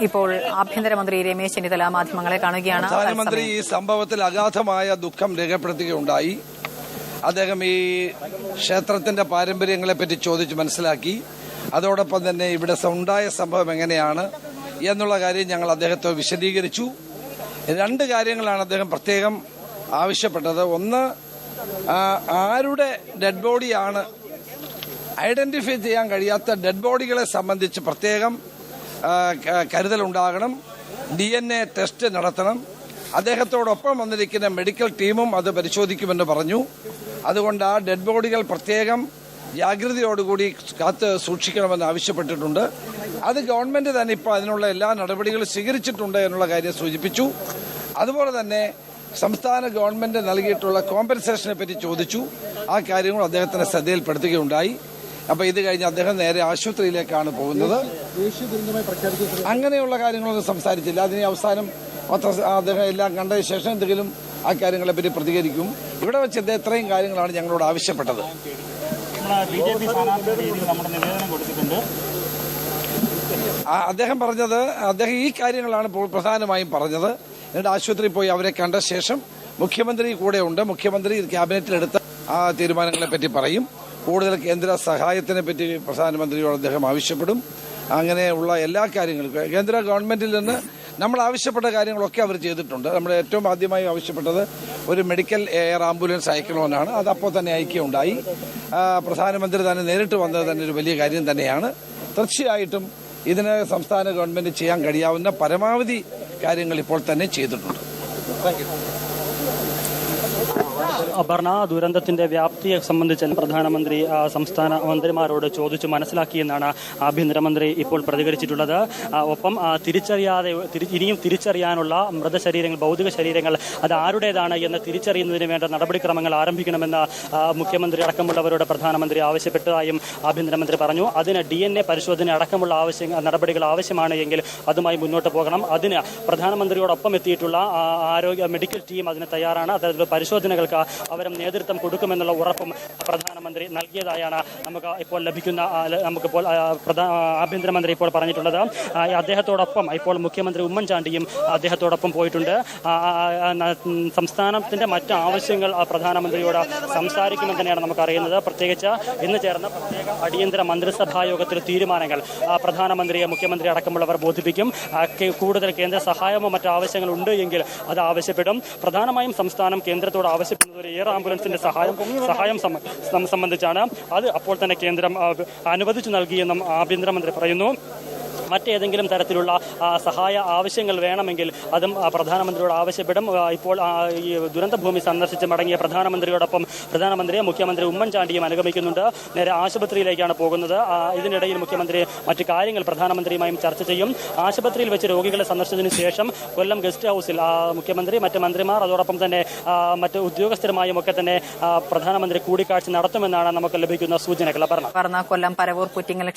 ഇപ്പോൾ ആഭ്യന്തരമന്ത്രി രമേശ് ചെന്നിത്തല മാധ്യമങ്ങളെ കാണുകയാണ്. പ്രധാനമന്ത്രി ഈ സംഭവത്തിൽ അഗാധമായ ദുഃഖം രേഖപ്പെടുത്തുകയുണ്ടായി. അദ്ദേഹം ഈ ക്ഷേത്രത്തിന്റെ പാരമ്പര്യങ്ങളെപ്പറ്റി ചോദിച്ച് മനസ്സിലാക്കി. അതോടൊപ്പം തന്നെ ഇവിടെ ഉണ്ടായ സംഭവം എങ്ങനെയാണ് എന്നുള്ള കാര്യം ഞങ്ങൾ അദ്ദേഹത്തെ വിശദീകരിച്ചു. രണ്ട് കാര്യങ്ങളാണ് അദ്ദേഹം പ്രത്യേകം ആവശ്യപ്പെട്ടത്. ഒന്ന്, ആരുടെ ഡെഡ് ബോഡിയാണ് ഐഡന്റിഫൈ ചെയ്യാൻ കഴിയാത്ത ഡെഡ് ബോഡികളെ സംബന്ധിച്ച് പ്രത്യേകം കരുതലുണ്ടാകണം. DNA ടെസ്റ്റ് നടത്തണം. അദ്ദേഹത്തോടൊപ്പം വന്നിരിക്കുന്ന മെഡിക്കൽ ടീമും അത് പരിശോധിക്കുമെന്ന് പറഞ്ഞു. അതുകൊണ്ട് ആ ഡെഡ് ബോഡികൾ പ്രത്യേകം ജാഗ്രതയോടുകൂടി കാത്ത് സൂക്ഷിക്കണമെന്ന് ആവശ്യപ്പെട്ടിട്ടുണ്ട്. അത് ഗവൺമെന്റ് തന്നെ ഇപ്പോൾ അതിനുള്ള എല്ലാ നടപടികളും സ്വീകരിച്ചിട്ടുണ്ട് എന്നുള്ള കാര്യം സൂചിപ്പിച്ചു. അതുപോലെ തന്നെ സംസ്ഥാന ഗവൺമെന്റ് നൽകിയിട്ടുള്ള കോമ്പൻസേഷനെ പറ്റി ചോദിച്ചു. ആ കാര്യങ്ങൾ അദ്ദേഹത്തിന്റെ ശ്രദ്ധയിൽപ്പെടുത്തുകയുണ്ടായി. അപ്പോൾ ഇത് കഴിഞ്ഞ് അദ്ദേഹം നേരെ ആശുപത്രിയിലേക്കാണ് പോകുന്നത്. അങ്ങനെയുള്ള കാര്യങ്ങളൊന്നും സംസാരിച്ചില്ല. അതിന് അവസാനം അദ്ദേഹം എല്ലാം കണ്ടതിന് ശേഷം എന്തെങ്കിലും ആ കാര്യങ്ങളെപ്പറ്റി പ്രതികരിക്കും. ഇവിടെ വെച്ച് ഇത്രയും കാര്യങ്ങളാണ് ഞങ്ങളോട് ആവശ്യപ്പെട്ടത്. അദ്ദേഹം പറഞ്ഞത്, അദ്ദേഹം ഈ കാര്യങ്ങളാണ് പ്രധാനമായും പറഞ്ഞത്. എന്നിട്ട് ആശുപത്രിയിൽ പോയി അവരെ കണ്ട ശേഷം മുഖ്യമന്ത്രി കൂടെ ഉണ്ട്. മുഖ്യമന്ത്രി ക്യാബിനറ്റിലെടുത്ത ആ തീരുമാനങ്ങളെ പറ്റി പറയും. കൂടുതൽ കേന്ദ്ര സഹായത്തിനെ പറ്റി പ്രധാനമന്ത്രിയോട് അദ്ദേഹം ആവശ്യപ്പെടും. അങ്ങനെയുള്ള എല്ലാ കാര്യങ്ങളും കേന്ദ്ര ഗവൺമെന്റിൽ നിന്ന് നമ്മൾ ആവശ്യപ്പെട്ട കാര്യങ്ങളൊക്കെ അവർ ചെയ്തിട്ടുണ്ട്. നമ്മൾ ഏറ്റവും ആദ്യമായി ആവശ്യപ്പെട്ടത് ഒരു മെഡിക്കൽ എയർ ആംബുലൻസ് അയക്കണമെന്നാണ്. അത് അപ്പോൾ തന്നെ അയക്കുകയുണ്ടായി. പ്രധാനമന്ത്രി തന്നെ നേരിട്ട് വന്നത് തന്നെ ഒരു വലിയ കാര്യം തന്നെയാണ്. തീർച്ചയായിട്ടും ഇതിന് സംസ്ഥാന ഗവൺമെന്റ് ചെയ്യാൻ കഴിയാവുന്ന പരമാവധി കാര്യങ്ങൾ ഇപ്പോൾ തന്നെ ചെയ്തിട്ടുണ്ട്. അപർണ, ദുരന്തത്തിന്റെ വ്യാപ്തിയെ സംബന്ധിച്ച് പ്രധാനമന്ത്രി സംസ്ഥാന മന്ത്രിമാരോട് ചോദിച്ചു മനസ്സിലാക്കിയെന്നാണ് ആഭ്യന്തരമന്ത്രി ഇപ്പോൾ പ്രതികരിച്ചിട്ടുള്ളത്. ഒപ്പം ഇനിയും തിരിച്ചറിയാനുള്ള മൃതശരീരങ്ങൾ, ഭൗതിക ശരീരങ്ങൾ അത് ആരുടേതാണ് എന്ന് തിരിച്ചറിയുന്നതിന് വേണ്ട നടപടിക്രമങ്ങൾ ആരംഭിക്കണമെന്ന് മുഖ്യമന്ത്രി അടക്കമുള്ളവരോട് പ്രധാനമന്ത്രി ആവശ്യപ്പെട്ടതായും ആഭ്യന്തരമന്ത്രി പറഞ്ഞു. അതിന് DNA പരിശോധന അടക്കമുള്ള നടപടികൾ ആവശ്യമാണ് എങ്കിൽ അതുമായി മുന്നോട്ട് പോകണം. അതിന് പ്രധാനമന്ത്രിയോടൊപ്പം എത്തിയിട്ടുള്ള ആരോഗ്യ മെഡിക്കൽ ടീം അതിന് തയ്യാറാണ്. അത്തരത്തിലുള്ള പരിശോധനകൾക്ക് അവരും നേതൃത്വം കൊടുക്കുമെന്നുള്ള ഉറപ്പും പ്രധാനമന്ത്രി നൽകിയതായാണ് നമുക്കിപ്പോൾ ആഭ്യന്തരമന്ത്രി ഇപ്പോൾ പറഞ്ഞിട്ടുള്ളത്. അദ്ദേഹത്തോടൊപ്പം ഇപ്പോൾ മുഖ്യമന്ത്രി ഉമ്മൻചാണ്ടിയും അദ്ദേഹത്തോടൊപ്പം പോയിട്ടുണ്ട്. സംസ്ഥാനത്തിന്റെ മറ്റ് ആവശ്യങ്ങൾ പ്രധാനമന്ത്രിയോട് സംസാരിക്കുമെന്ന് തന്നെയാണ് നമുക്കറിയുന്നത്. പ്രത്യേകിച്ച് ഇന്ന് ചേർന്ന പ്രത്യേക അടിയന്തര മന്ത്രിസഭാ യോഗത്തിലെ തീരുമാനങ്ങൾ പ്രധാനമന്ത്രിയെ മുഖ്യമന്ത്രി അടക്കമുള്ളവർ ബോധിപ്പിക്കും. കൂടുതൽ കേന്ദ്ര സഹായമോ മറ്റു ആവശ്യങ്ങൾ ഉണ്ട് എങ്കിൽ അത് ആവശ്യപ്പെടും. പ്രധാനമായും സംസ്ഥാനം കേന്ദ്രത്തോട് ആവശ്യപ്പെടുന്നത് ഒരു എയർ ആംബുലൻസിന്റെ സഹായം സംബന്ധിച്ചാണ്. അത് അപ്പോൾ തന്നെ കേന്ദ്രം അനുവദിച്ചു നൽകിയെന്നും ആഭ്യന്തരമന്ത്രി പറയുന്നു. മറ്റേതെങ്കിലും തരത്തിലുള്ള സഹായ ആവശ്യങ്ങൾ വേണമെങ്കിൽ അതും പ്രധാനമന്ത്രിയോട് ആവശ്യപ്പെടും. ഇപ്പോൾ ഈ ദുരന്തഭൂമി സന്ദർശിച്ച് മടങ്ങിയ പ്രധാനമന്ത്രിയെ മുഖ്യമന്ത്രി ഉമ്മൻചാണ്ടിയും അനുഗമിക്കുന്നുണ്ട്. നേരെ ആശുപത്രിയിലേക്കാണ് പോകുന്നത്. ഇതിനിടയിൽ മുഖ്യമന്ത്രി മറ്റു കാര്യങ്ങൾ പ്രധാനമന്ത്രിയുമായും ചർച്ച ചെയ്യും. ആശുപത്രിയിൽ വെച്ച് രോഗികളെ സന്ദർശിച്ചതിനു ശേഷം കൊല്ലം ഗസ്റ്റ് ഹൌസിൽ മുഖ്യമന്ത്രി, മറ്റ് മന്ത്രിമാർ, അതോടൊപ്പം തന്നെ മറ്റ് ഉദ്യോഗസ്ഥരുമായും ഒക്കെ തന്നെ പ്രധാനമന്ത്രി കൂടിക്കാഴ്ച നടത്തുമെന്നാണ് നമുക്ക് ലഭിക്കുന്ന സൂചനകൾ. കൊല്ലം പരവൂർ പുറ്റിങ്ങൽ